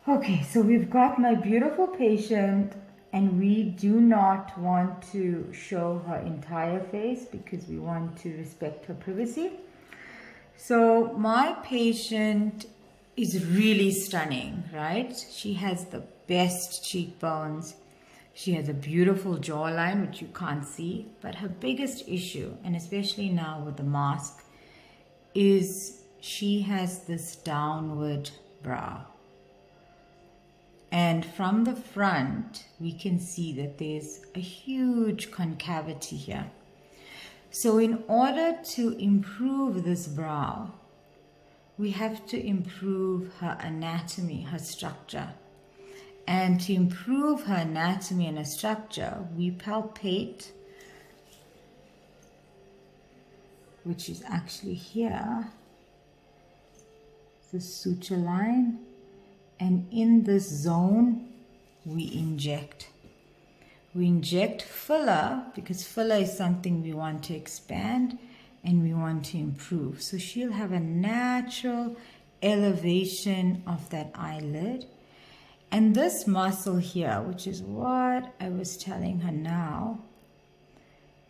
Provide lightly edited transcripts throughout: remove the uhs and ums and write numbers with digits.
Okay, so we've got my beautiful patient, and we do not want to show her entire face because we want to respect her privacy. So my patient is really stunning, right? She has the best cheekbones. She has a beautiful jawline, which you can't see, but her biggest issue, and especially now with the mask, is she has this downward brow. And from the front, we can see that there's a huge concavity here. So in order to improve this brow, we have to improve her anatomy, her structure. And to improve her anatomy and her structure, we palpate, which is actually here, the suture line. And in this zone, we inject. We inject filler because filler is something we want to expand and we want to improve. So she'll have a natural elevation of that eyelid. And this muscle here, which is what I was telling her now,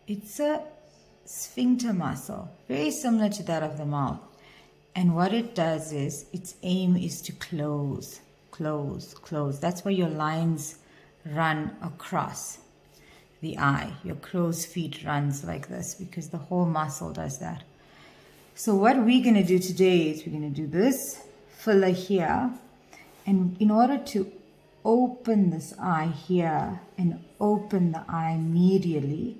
it's a sphincter muscle, very similar to that of the mouth. And what it does is, its aim is to close, close, close. That's why your lines run across the eye. Your crow's feet runs like this because the whole muscle does that. So what we're going to do today is we're going to do this filler here. And in order to open this eye here and open the eye medially,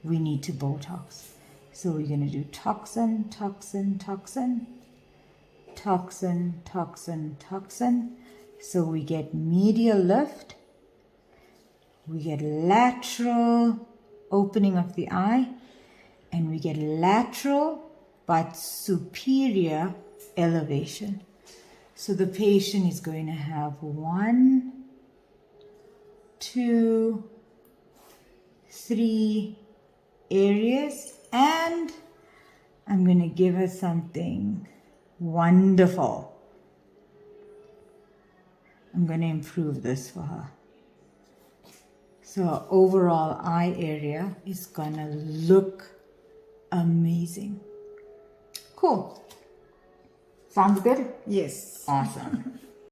we need to Botox. So we're going to do toxin, toxin, toxin, toxin, toxin, toxin. So we get medial lift, we get lateral opening of the eye, and we get lateral but superior elevation. So the patient is going to have 1, 2, 3 areas, and I'm going to give her something wonderful. I'm going to improve this for her. So her overall eye area is going to look amazing. Cool. Sounds good? Yes. Awesome.